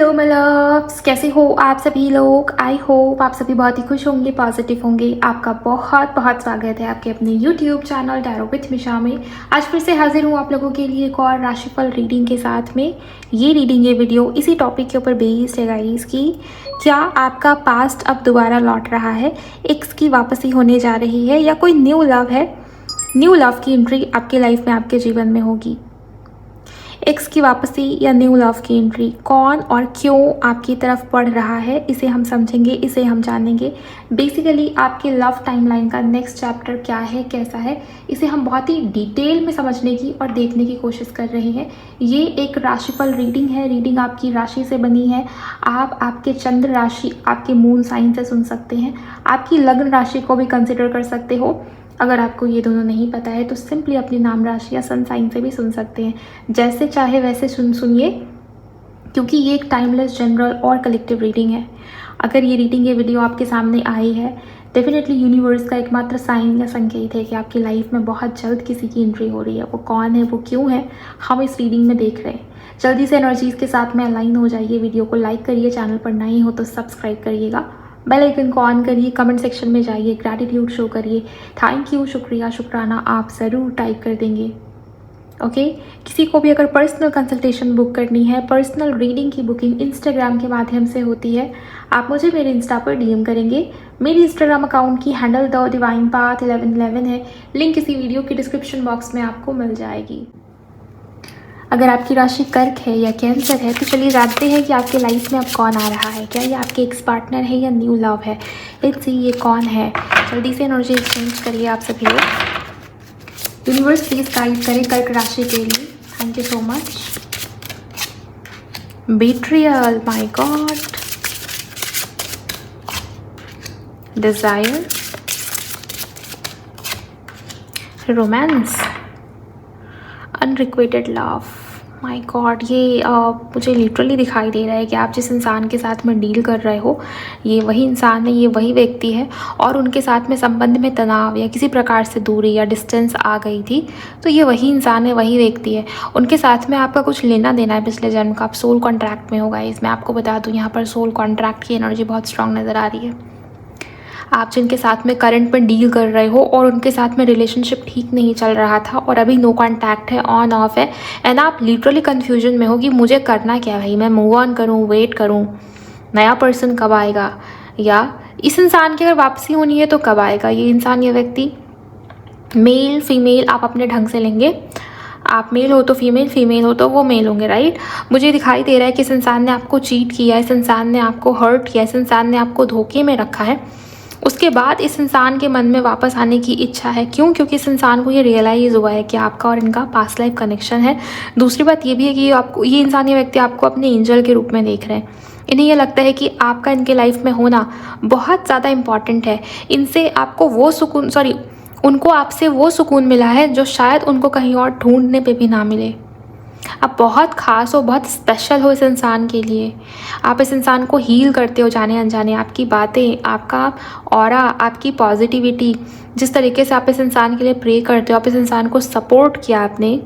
Hello my loves, कैसे हो आप सभी लोग। आई होप आप सभी बहुत ही खुश होंगे, पॉजिटिव होंगे। आपका बहुत बहुत स्वागत है आपके अपने यूट्यूब चैनल टैरो विद मिशा में। आज फिर से हाजिर हूँ आप लोगों के लिए एक और राशिफल रीडिंग के साथ में। ये रीडिंग, ये वीडियो इसी टॉपिक के ऊपर बेस्ड है गाइस कि क्या आपका पास्ट अब दोबारा लौट रहा है, एक्स की वापसी होने जा रही है, या कोई न्यू लव है, न्यू लव की एंट्री आपके लाइफ में, आपके जीवन में होगी। एक्स की वापसी या न्यू लव की एंट्री, कौन और क्यों आपकी तरफ बढ़ रहा है, इसे हम समझेंगे, इसे हम जानेंगे। बेसिकली आपके लव टाइमलाइन का नेक्स्ट चैप्टर क्या है, कैसा है, इसे हम बहुत ही डिटेल में समझने की और देखने की कोशिश कर रहे हैं। ये एक राशिफल रीडिंग है, रीडिंग आपकी राशि से बनी है। आप आपके चंद्र राशि, आपके मून साइन से सुन सकते हैं, आपकी लग्न राशि को भी कंसिडर कर सकते हो। अगर आपको ये दोनों नहीं पता है तो सिंपली अपनी नाम राशि या सन साइन से भी सुन सकते हैं। जैसे चाहे वैसे सुनिए, क्योंकि ये एक टाइमलेस, जनरल और कलेक्टिव रीडिंग है। अगर ये रीडिंग, ये वीडियो आपके सामने आई है, डेफिनेटली यूनिवर्स का एकमात्र साइन या संकेत है कि आपकी लाइफ में बहुत जल्द किसी की एंट्री हो रही है। वो कौन है, वो क्यों है, हम इस रीडिंग में देख रहे हैं। जल्दी से एनर्जीज़ के साथ में अलाइन हो जाइए। वीडियो को लाइक करिए, चैनल पर नए हो तो सब्सक्राइब करिएगा, बेल आइकन को ऑन करिए, कमेंट सेक्शन में जाइए, ग्रैटिट्यूड शो करिए, थैंक यू, शुक्रिया, शुक्राना आप ज़रूर टाइप कर देंगे। ओके किसी को भी अगर पर्सनल कंसल्टेशन बुक करनी है, पर्सनल रीडिंग की बुकिंग इंस्टाग्राम के माध्यम से होती है। आप मुझे मेरे इंस्टा पर डीएम करेंगे। मेरी इंस्टाग्राम अकाउंट की हैंडल द डिवाइन पाथ 1111 है। लिंक इसी वीडियो के डिस्क्रिप्शन बॉक्स में आपको मिल जाएगी। अगर आपकी राशि कर्क है या कैंसर है तो चलिए जानते हैं कि आपके लाइफ में अब कौन आ रहा है। क्या ये आपके एक्स पार्टनर है या न्यू लव है। लेट्स सी ये कौन है। जल्दी से एनर्जी एक्सचेंज करिए आप सभी लोग। यूनिवर्स प्लीज गाइड करें कर्क राशि के लिए। Thank you so much. Betrayal, my god. Desire, romance, unrequited love. My god, ये मुझे लिटरली दिखाई दे रहा है कि आप जिस इंसान के साथ में डील कर रहे हो, ये वही इंसान है, ये वही व्यक्ति है, और उनके साथ में संबंध में तनाव या किसी प्रकार से दूरी या डिस्टेंस आ गई थी, तो ये वही इंसान है, वही व्यक्ति है। उनके साथ में आपका कुछ लेना देना है पिछले जन्म का। आप सोल कॉन्ट्रैक्ट में होगा। इसमें आपको बता दूँ, यहाँ पर सोल कॉन्ट्रैक्ट की एनर्जी बहुत स्ट्रांग नज़र आ रही है। आप जिनके साथ में करंट में डील कर रहे हो और उनके साथ में रिलेशनशिप ठीक नहीं चल रहा था और अभी नो कांटेक्ट है, ऑन ऑफ है, एंड आप लिटरली कंफ्यूजन में हो कि मुझे करना क्या है भाई। मैं मूव ऑन करूँ, वेट करूँ, नया पर्सन कब आएगा, या इस इंसान की अगर वापसी होनी है तो कब आएगा ये इंसान, ये व्यक्ति। मेल फीमेल आप अपने ढंग से लेंगे। आप मेल हो तो फीमेल, फीमेल हो तो वो मेल होंगे, राइट। मुझे दिखाई दे रहा है कि इस इंसान ने आपको चीट किया, इस इंसान ने आपको हर्ट किया, इस इंसान ने आपको धोखे में रखा है। उसके बाद इस इंसान के मन में वापस आने की इच्छा है। क्यों? क्योंकि इस इंसान को ये रियलाइज़ हुआ है कि आपका और इनका पास्ट लाइफ कनेक्शन है। दूसरी बात ये भी है कि आपको ये इंसान, ये व्यक्ति आपको अपने एंजल के रूप में देख रहे हैं। इन्हें ये लगता है कि आपका इनके लाइफ में होना बहुत ज़्यादा इम्पॉर्टेंट है। इनसे आपको वो सुकून, उनको आपसे वो सुकून मिला है जो शायद उनको कहीं और ढूंढने पे भी ना मिले। आप बहुत ख़ास हो, बहुत स्पेशल हो इस इंसान के लिए। आप इस इंसान को हील करते हो जाने अनजाने। आपकी बातें, आपका ऑरा, आपकी पॉजिटिविटी, जिस तरीके से आप इस इंसान के लिए प्रे करते हो, आप इस इंसान को सपोर्ट किया, आपने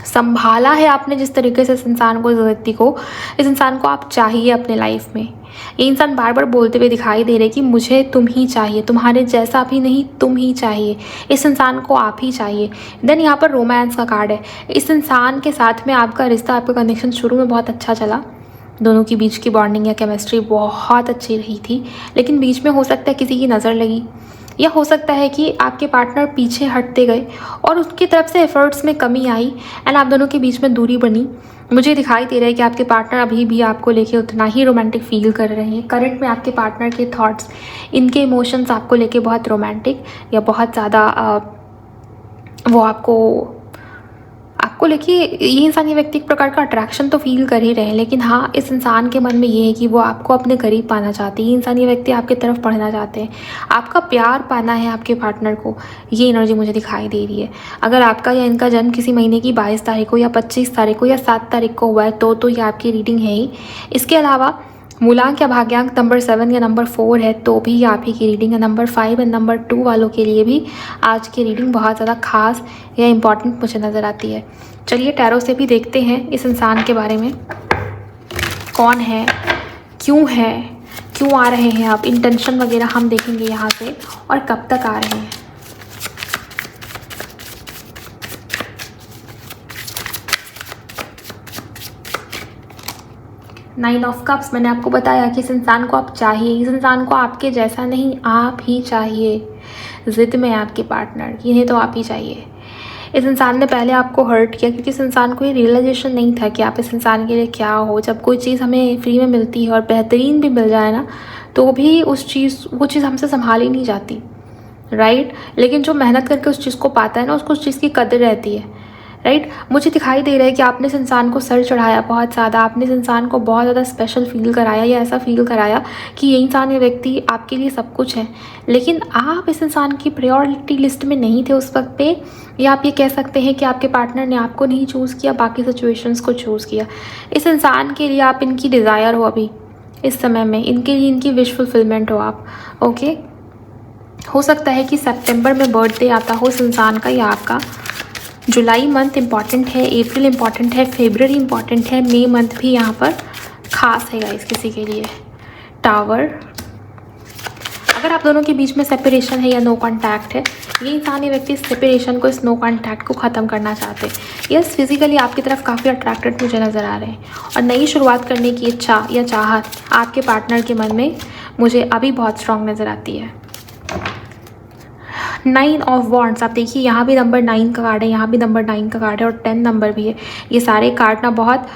संभाला है, आपने जिस तरीके से इस इंसान को, इस व्यक्ति को, इस इंसान को आप चाहिए अपने लाइफ में। ये इंसान बार बार बोलते हुए दिखाई दे रहे कि मुझे तुम ही चाहिए, तुम्हारे जैसा भी नहीं, तुम ही चाहिए, इस इंसान को आप ही चाहिए। देन यहाँ पर रोमांस का कार्ड है। इस इंसान के साथ में आपका रिश्ता, आपका कनेक्शन शुरू में बहुत अच्छा चला, दोनों के बीच की बॉन्डिंग या केमिस्ट्री बहुत अच्छी रही थी, लेकिन बीच में हो सकता है किसी की नज़र लगी, या हो सकता है कि आपके पार्टनर पीछे हटते गए और उसकी तरफ से एफर्ट्स में कमी आई एंड आप दोनों के बीच में दूरी बनी। मुझे दिखाई दे रहा है कि आपके पार्टनर अभी भी आपको लेके उतना ही रोमांटिक फील कर रहे हैं। करंट में आपके पार्टनर के थॉट्स, इनके इमोशंस आपको लेके बहुत रोमांटिक या बहुत ज़्यादा वो आपको लेके, ये इंसान, ये व्यक्ति एक प्रकार का अट्रैक्शन तो फील कर ही रहे हैं, लेकिन हाँ, इस इंसान के मन में ये है कि वो आपको अपने करीब पाना चाहते हैं। ये इंसान, ये व्यक्ति आपकी तरफ बढ़ना चाहते हैं, आपका प्यार पाना है आपके पार्टनर को। ये एनर्जी मुझे दिखाई दे रही है। अगर आपका या इनका जन्म किसी महीने की 22 तारीख को या 25 तारीख को या 7 तारीख को हुआ है तो ये आपकी रीडिंग है ही। इसके अलावा मूलांक या भाग्यांक नंबर 7 या नंबर 4 है तो भी आप ही की रीडिंग है। नंबर 5 और नंबर 2 वालों के लिए भी आज की रीडिंग बहुत ज़्यादा खास या इम्पॉर्टेंट मुझे नज़र आती है। चलिए टैरो से भी देखते हैं इस इंसान के बारे में। कौन है, क्यों है, क्यों आ रहे हैं आप, इंटेंशन वगैरह हम देखेंगे यहाँ से, और कब तक आ रहे हैं। नाइन ऑफ कप्स, मैंने आपको बताया कि इस इंसान को आप चाहिए, इस इंसान को आपके जैसा नहीं, आप ही चाहिए। ज़िद में है आपके पार्टनर, इन्हें तो आप ही चाहिए। इस इंसान ने पहले आपको हर्ट किया क्योंकि इस इंसान को ये रियलाइजेशन नहीं था कि आप इस इंसान के लिए क्या हो। जब कोई चीज़ हमें फ्री में मिलती है और बेहतरीन भी मिल जाए ना, तो भी वो चीज़ हमसे संभाली नहीं जाती, राइट। लेकिन जो मेहनत करके उस चीज़ को पाता है ना, उसको उस चीज़ की कदर रहती है, राइट। मुझे दिखाई दे रहा है कि आपने इस इंसान को सर चढ़ाया बहुत ज़्यादा, आपने इस इंसान को बहुत ज़्यादा स्पेशल फील कराया, या ऐसा फील कराया कि ये इंसान, ये व्यक्ति आपके लिए सब कुछ है। लेकिन आप इस इंसान की प्रायोरिटी लिस्ट में नहीं थे उस वक्त पे, या आप ये कह सकते हैं कि आपके पार्टनर ने आपको नहीं चूज़ किया, बाकी सिचुएशंस को चूज़ किया। इस इंसान के लिए आप इनकी डिज़ायर हो अभी इस समय में, इनके लिए इनकी विश फुलफिलमेंट हो आप, ओके। हो सकता है कि सितंबर में बर्थडे आता हो इस इंसान का या आपका। जुलाई मंथ इम्पॉर्टेंट है, अप्रैल इम्पॉर्टेंट है, फरवरी इम्पॉर्टेंट है, मई मंथ भी यहाँ पर खास है गाइस किसी के लिए। टावर, अगर आप दोनों के बीच में सेपरेशन है या नो कांटेक्ट है, ये इंसान, ये व्यक्ति इस सेपरेशन को, इस नो कांटेक्ट को ख़त्म करना चाहते हैं। यस, फिजिकली आपकी तरफ काफ़ी अट्रैक्टेड मुझे नज़र आ रहे हैं, और नई शुरुआत करने की इच्छा या चाहत आपके पार्टनर के मन में मुझे अभी बहुत स्ट्रॉन्ग नज़र आती है। नाइन ऑफ वॉन्ड्स, आप देखिए यहाँ भी नंबर 9 का कार्ड है, यहाँ भी नंबर 9 का कार्ड है, और 10 नंबर भी है। ये सारे कार्ड ना बहुत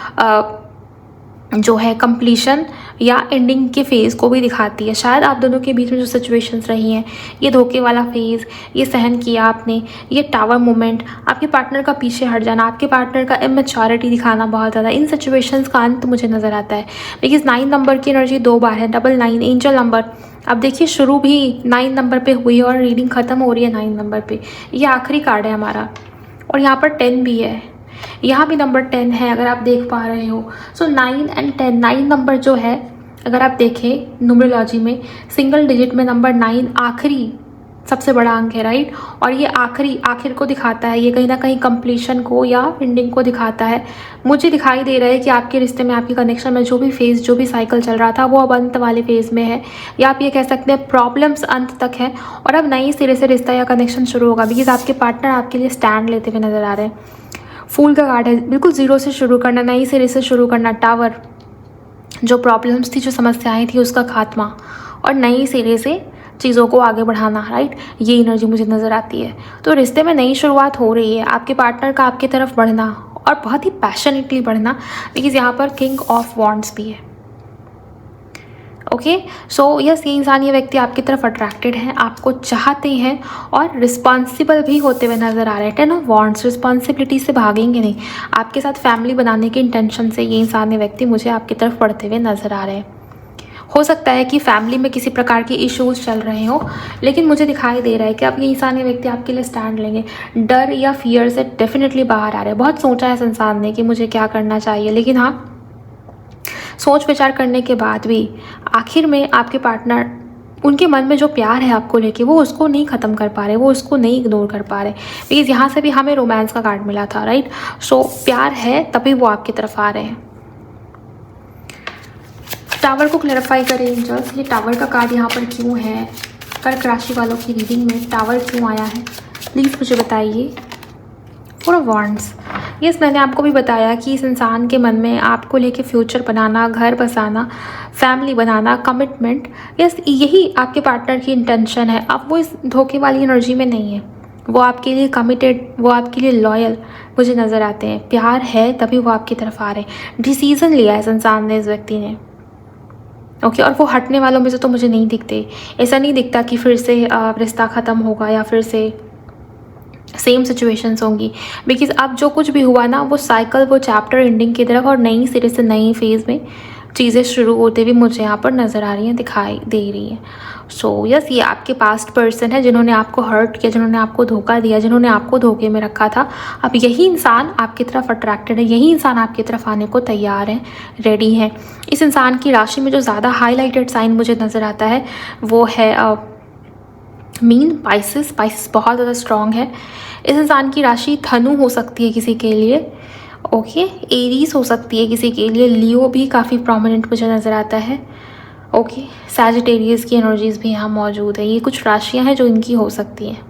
जो है कंप्लीशन या एंडिंग के फेज़ को भी दिखाती है। शायद आप दोनों के बीच में जो सिचुएशंस रही हैं, ये धोखे वाला फेज़, ये सहन किया आपने, ये टावर मोमेंट, आपके पार्टनर का पीछे हट जाना, आपके पार्टनर का इमेच्योरिटी दिखाना बहुत ज़्यादा, इन सिचुएशंस का अंत मुझे नज़र आता है। बिकॉज 9 नंबर की एनर्जी 2 बार है, 99 एंजल नंबर। अब देखिए शुरू भी 9 नंबर पे हुई है और रीडिंग ख़त्म हो रही है 9 नंबर पे। ये आखिरी कार्ड है हमारा, और यहाँ पर 10 भी है, यहाँ भी नंबर 10 है अगर आप देख पा रहे हो। सो 9 एंड 10, 9 नंबर जो है अगर आप देखें न्यूमरोलॉजी में, सिंगल डिजिट में नंबर 9 आखिरी सबसे बड़ा अंक है, राइट। और ये आखिर को दिखाता है, ये कहीं ना कहीं कंप्लीशन को या एंडिंग को दिखाता है। मुझे दिखाई दे रहा है कि आपके रिश्ते में, आपके कनेक्शन में जो भी फेज़, जो भी साइकिल चल रहा था, वो अब अंत वाले फेज़ में है, या आप ये कह सकते हैं प्रॉब्लम्स अंत तक है, और अब नई सिरे से रिश्ता या कनेक्शन शुरू होगा। बिकॉज आपके पार्टनर आपके लिए स्टैंड लेते हुए नज़र आ रहे हैं। फूल का कार्ड है, बिल्कुल ज़ीरो से शुरू करना, नई सिरे से शुरू करना। टावर, जो प्रॉब्लम्स थी, जो समस्याएं थी, उसका खात्मा, और नई सिरे से चीज़ों को आगे बढ़ाना, राइट। ये एनर्जी मुझे नज़र आती है। तो रिश्ते में नई शुरुआत हो रही है, आपके पार्टनर का आपकी तरफ बढ़ना, और बहुत ही पैशनेटली बढ़ना, बिकॉज यहाँ पर किंग ऑफ वॉन्ड्स भी है, ओके। सो यस, ये इंसान, ये व्यक्ति आपकी तरफ अट्रैक्टेड है, आपको चाहते हैं, और रिस्पॉन्सिबल भी होते हुए नज़र आ रहे हैं। 10 ऑफ वॉन्ड्स, रिस्पॉन्सिबिलिटी से भागेंगे नहीं, आपके साथ फैमिली बनाने की इंटेंशन से ये इंसान, ये व्यक्ति मुझे आपकी तरफ बढ़ते हुए नज़र आ रहे हैं। हो सकता है कि फैमिली में किसी प्रकार के इश्यूज़ चल रहे हो, लेकिन मुझे दिखाई दे रहा है कि अब ये इंसान, ये व्यक्ति आपके लिए स्टैंड लेंगे। डर या फियर से डेफिनेटली बाहर आ रहे हैं। बहुत सोचा है इस इंसान ने कि मुझे क्या करना चाहिए, लेकिन हाँ, सोच विचार करने के बाद भी आखिर में आपके पार्टनर, उनके मन में जो प्यार है आपको लेके, वो उसको नहीं ख़त्म कर पा रहे, वो उसको नहीं इग्नोर कर पा रहे। बिकॉज यहाँ से भी हमें रोमांस का कार्ड मिला था, राइट। सो प्यार है तभी वो आपकी तरफ आ रहे हैं। टावर को क्लैरिफाई करें एंजल्स, ये टावर का कार्ड यहाँ पर क्यों है, कर्क राशि वालों की रीडिंग में टावर क्यों आया है, प्लीज़ मुझे बताइए। 4 ऑफ वॉन्ड्स, यस, मैंने आपको भी बताया कि इस इंसान के मन में आपको लेके फ्यूचर बनाना, घर बसाना, फैमिली बनाना, कमिटमेंट, यस, यही आपके पार्टनर की इंटेंशन है। अब वो इस धोखे वाली एनर्जी में नहीं है, वो आपके लिए कमिटेड, वो आपके लिए लॉयल मुझे नज़र आते हैं। प्यार है तभी वो आपकी तरफ आ रहे हैं। डिसीज़न लिया है इस इंसान ने, इस व्यक्ति ने, ओके। और वो हटने वालों में से तो मुझे नहीं दिखते। ऐसा नहीं दिखता कि फिर से रिश्ता ख़त्म होगा या फिर से सेम सिचुएशंस होंगी। बिकॉज अब जो कुछ भी हुआ ना, वो साइकिल, वो चैप्टर एंडिंग की तरफ, और नई सिरे से नई फेज़ में चीज़ें शुरू होते हुए मुझे यहाँ पर नज़र आ रही हैं, दिखाई दे रही हैं। सो यस, ये आपके पास्ट पर्सन है जिन्होंने आपको हर्ट किया, जिन्होंने आपको धोखा दिया, जिन्होंने आपको धोखे में रखा था। अब यही इंसान आपकी तरफ अट्रैक्टेड है, यही इंसान आपकी तरफ आने को तैयार है, रेडी है। इस इंसान की राशि में जो ज़्यादा हाईलाइटेड साइन मुझे नज़र आता है वो है मीन, पाइसेस बहुत ज़्यादा स्ट्रॉन्ग है। इस इंसान की राशि धनु हो सकती है किसी के लिए, ओके, एरीज हो सकती है किसी के लिए, लियो भी काफ़ी प्रोमिनेंट मुझे नज़र आता है। ओके, सैजिटेरियस की एनर्जीज भी यहाँ मौजूद है। ये कुछ राशियाँ हैं जो इनकी हो सकती हैं।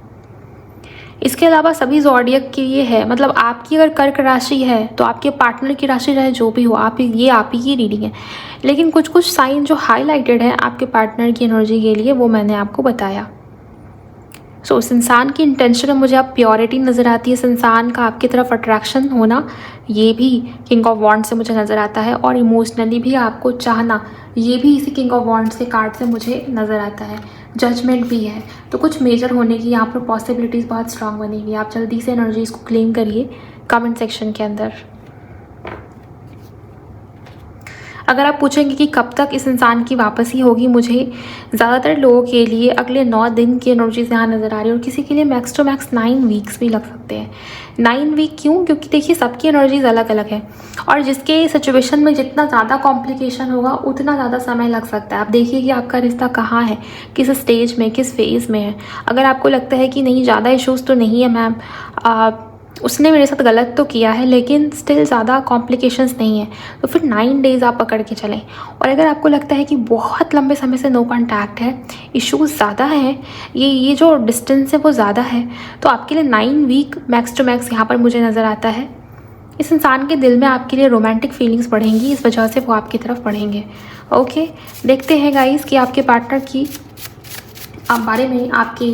इसके अलावा सभी ज़ोडिएक के लिए है, मतलब आपकी अगर कर्क राशि है तो आपके पार्टनर की राशि चाहे जो भी हो, आप ही की रीडिंग है। लेकिन कुछ कुछ साइन जो हाईलाइटेड है आपके पार्टनर की एनर्जी के लिए, वो मैंने आपको बताया। सो इस इंसान की इंटेंशन में मुझे आप प्योरिटी नज़र आती है, इस इंसान का आपकी तरफ अट्रैक्शन होना, ये भी किंग ऑफ वॉन्ड्स से मुझे नज़र आता है। और इमोशनली भी आपको चाहना, ये भी इसी किंग ऑफ वॉन्ड्स के कार्ड से मुझे नज़र आता है। जजमेंट भी है, तो कुछ मेजर होने की यहाँ पर पॉसिबिलिटीज़ बहुत स्ट्रांग बनी हुई है। आप जल्दी से एनर्जीज़ को क्लेम करिए कमेंट सेक्शन के अंदर। अगर आप पूछेंगे कि कब तक इस इंसान की वापसी होगी, मुझे ज़्यादातर लोगों के लिए अगले 9 दिन की एनर्जीज यहाँ नज़र आ रही है, और किसी के लिए मैक्स टू मैक्स 9 वीक्स भी लग सकते हैं। 9 वीक क्यों? क्योंकि देखिए सबकी एनर्जीज अलग अलग है, और जिसके सिचुएशन में जितना ज़्यादा कॉम्प्लिकेशन होगा उतना ज़्यादा समय लग सकता है। आप देखिए कि आपका रिश्ता कहाँ है, किस स्टेज में, किस फेज़ में है। अगर आपको लगता है कि नहीं ज़्यादा इशूज़ तो नहीं है मैम, उसने मेरे साथ गलत तो किया है लेकिन स्टिल ज़्यादा कॉम्प्लिकेशंस नहीं है, तो फिर 9 डेज़ आप पकड़ के चलें। और अगर आपको लगता है कि बहुत लंबे समय से नो कॉन्टैक्ट है, इश्यूज़ ज़्यादा हैं, ये जो डिस्टेंस है वो ज़्यादा है, तो आपके लिए 9 वीक मैक्स टू मैक्स यहाँ पर मुझे नज़र आता है। इस इंसान के दिल में आपके लिए रोमांटिक फीलिंग्स बढ़ेंगी, इस वजह से वो आपकी तरफ बढ़ेंगे। ओके, देखते हैं गाइस कि आपके पार्टनर की बारे में आपके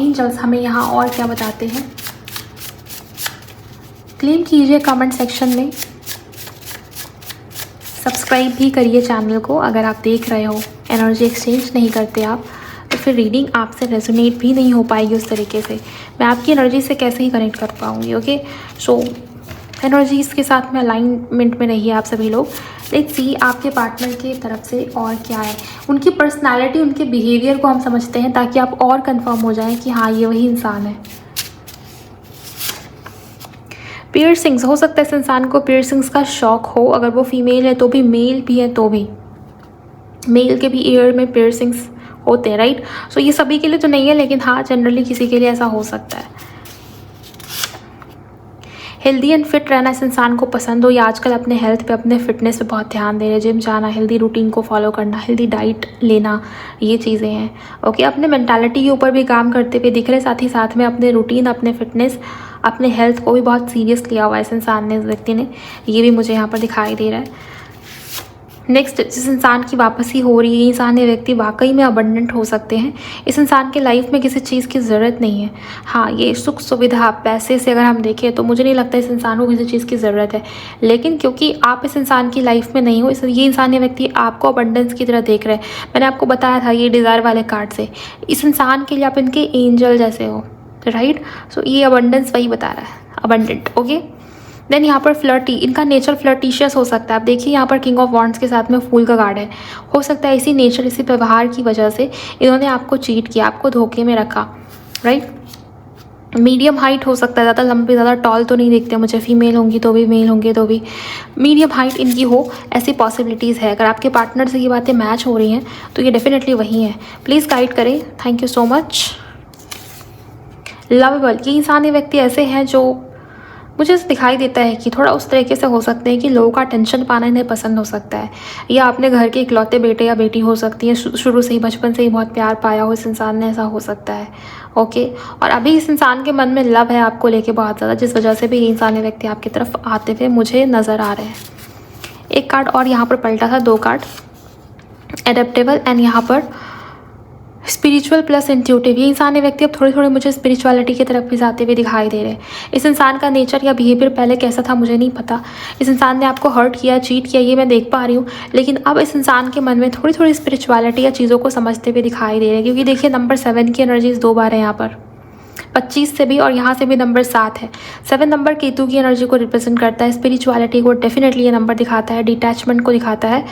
एंजल्स हमें यहाँ और क्या बताते हैं। क्लेम कीजिए कमेंट सेक्शन में, सब्सक्राइब भी करिए चैनल को। अगर आप देख रहे हो, एनर्जी एक्सचेंज नहीं करते आप, तो फिर रीडिंग आपसे रेजोनेट भी नहीं हो पाएगी उस तरीके से। मैं आपकी एनर्जी से कैसे ही कनेक्ट कर पाऊँगी। ओके, सो एनर्जीज के साथ में अलाइनमेंट में रहिए आप सभी लोग। लेट्स सी आपके पार्टनर की तरफ से और क्या है, उनकी पर्सनैलिटी, उनके बिहेवियर को हम समझते हैं, ताकि आप और कंफर्म हो जाएं कि हाँ ये वही इंसान है। पियर्सिंग्स, हो सकता है इस इंसान को पियर्सिंग्स का शौक हो, अगर वो फीमेल है तो भी, मेल भी है तो भी। मेल के भी ईयर में पियर्सिंग्स होते हैं, राइट। सो ये सभी के लिए तो नहीं है, लेकिन हाँ जनरली किसी के लिए ऐसा हो सकता है। हेल्दी एंड फिट रहना इस इंसान को पसंद हो, या आजकल अपने हेल्थ पे, अपने फिटनेस पे बहुत ध्यान दे रहे हैं, जिम जाना, हेल्दी रूटीन को फॉलो करना, हेल्दी डाइट लेना, ये चीज़ें हैं। ओके, अपने मेंटालिटी के ऊपर भी काम करते हुए दिख रहे, साथ ही साथ में अपने रूटीन, अपने फिटनेस, अपने हेल्थ को भी बहुत सीरियस लिया हुआ है इस इंसान ने, इस व्यक्ति ने, ये भी मुझे यहाँ पर दिखाई दे रहा है। नेक्स्ट, जिस इंसान की वापसी हो रही है, ये इंसान, ये व्यक्ति वाकई में अबंडेंट हो सकते हैं। इस इंसान के लाइफ में किसी चीज़ की ज़रूरत नहीं है। हाँ, ये सुख सुविधा, पैसे से अगर हम देखें तो मुझे नहीं लगता इस इंसान को किसी चीज़ की ज़रूरत है, लेकिन क्योंकि आप इस इंसान की लाइफ में नहीं हो, ये इंसान, ये व्यक्ति आपको अबंडेंस की तरह देख रहे हैं। मैंने आपको बताया था ये डिज़ायर वाले कार्ड से, इस इंसान के लिए आप इनके एंजल जैसे हो, राइट। सो ये अबंडेंस वही बता रहा है, अबंडेंट। ओके, देन यहाँ पर फ्लर्टी, इनका नेचर फ्लर्टिशियस हो सकता है। आप देखिए यहाँ पर किंग ऑफ वॉन्ड्स के साथ में फूल का कार्ड है, हो सकता है इसी नेचर, इसी व्यवहार की वजह से इन्होंने आपको चीट किया, आपको धोखे में रखा, राइट। मीडियम हाइट हो सकता है, ज़्यादा लंबे, ज़्यादा टॉल तो नहीं देखते मुझे, फीमेल होंगी तो भी, मेल होंगे तो भी, मीडियम हाइट इनकी हो, ऐसी पॉसिबिलिटीज़ है। अगर आपके पार्टनर से ये बातें मैच हो रही हैं तो ये डेफिनेटली वही है। प्लीज़ गाइड करें, thank you so much. Lovable, ये इंसान, ये व्यक्ति ऐसे हैं जो मुझे दिखाई देता है कि थोड़ा उस तरीके से हो सकते हैं कि लोगों का अटेंशन पाना इन्हें पसंद हो सकता है, या अपने घर के इकलौते बेटे या बेटी हो सकती है, शुरू से ही, बचपन से ही बहुत प्यार पाया हो इस इंसान ने, ऐसा हो सकता है। ओके, और अभी इस इंसान के मन में लव है आपको लेके बहुत ज़्यादा, जिस वजह से भी ये इंसान, ये व्यक्ति आपकी तरफ आते हुए मुझे नज़र आ रहे हैं। एक कार्ड और यहाँ पर पलटा था, 2 कार्ड, एडेप्टेबल एंड यहाँ पर स्पिरिचुअल प्लस इंट्यूटिव। ये इंसान, ये व्यक्ति अब थोड़ी थोड़ी मुझे स्पिरिचुअलिटी की तरफ भी जाते हुए दिखाई दे रहे हैं। इस इंसान का नेचर या बिहेवियर पहले कैसा था मुझे नहीं पता, इस इंसान ने आपको हर्ट किया, चीट किया, ये मैं देख पा रही हूँ, लेकिन अब इस इंसान के मन में थोड़ी थोड़ी स्पिरिचुअलिटी या चीज़ों को समझते हुए दिखाई दे रहे हैं। क्योंकि देखिए नंबर 7 की एनर्जीज 2 बार है यहाँ पर, 25 से भी और यहाँ से भी नंबर 7 है। 7 नंबर केतु की एनर्जी को रिप्रेजेंट करता है, स्पिरिचुअलिटी को डेफिनेटली ये नंबर दिखाता है, डिटैचमेंट को दिखाता है।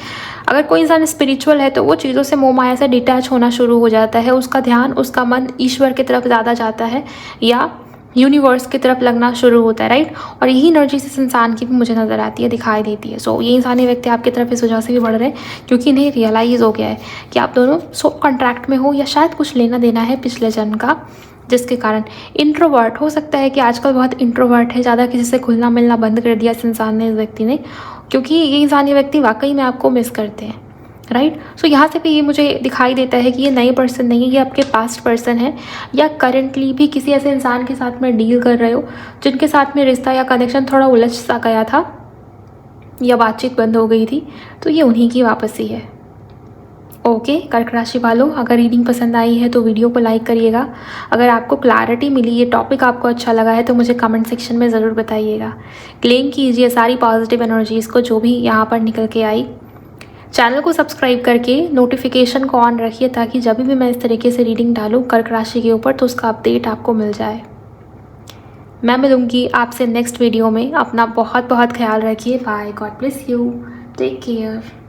अगर कोई इंसान स्पिरिचुअल है तो वो चीज़ों से, मोह माया से डिटैच होना शुरू हो जाता है, उसका ध्यान, उसका मन ईश्वर की तरफ ज़्यादा जाता है, या यूनिवर्स की तरफ लगना शुरू होता है, राइट। और यही एनर्जी इस इंसान की भी मुझे नज़र आती है, दिखाई देती है। सो ये इंसानी व्यक्ति आपकी तरफ इस वजह से भी बढ़ रहे हैं क्योंकि इन्हें रियलाइज़ हो गया है कि आप दोनों सो कॉन्ट्रैक्ट में हो, या शायद कुछ लेना देना है पिछले जन्म का, जिसके कारण इंट्रोवर्ट हो सकता है कि आजकल बहुत इंट्रोवर्ट है, ज़्यादा किसी से घुलना मिलना बंद कर दिया इस इंसान ने, इस व्यक्ति ने, क्योंकि ये इंसान ये व्यक्ति वाकई में आपको मिस करते हैं, राइट। सो यहाँ से भी ये मुझे दिखाई देता है कि ये नए पर्सन नहीं है, ये आपके पास्ट पर्सन है, या करेंटली भी किसी ऐसे इंसान के साथ में डील कर रहे हो जिनके साथ में रिश्ता या कनेक्शन थोड़ा उलझ सा गया था या बातचीत बंद हो गई थी, तो ये उन्हीं की वापसी है। ओके कर्क राशि वालों, अगर रीडिंग पसंद आई है तो वीडियो को लाइक करिएगा। अगर आपको क्लैरिटी मिली, ये टॉपिक आपको अच्छा लगा है, तो मुझे कमेंट सेक्शन में ज़रूर बताइएगा। क्लेम कीजिए सारी पॉजिटिव एनर्जीज़ को जो भी यहाँ पर निकल के आई। चैनल को सब्सक्राइब करके नोटिफिकेशन को ऑन रखिए ताकि जब भी मैं इस तरीके से रीडिंग डालूँ कर्क राशि के ऊपर तो उसका अपडेट आपको मिल जाए। मैं मिलूँगी आपसे नेक्स्ट वीडियो में। अपना बहुत बहुत ख्याल रखिए। Bye, God bless you, take care.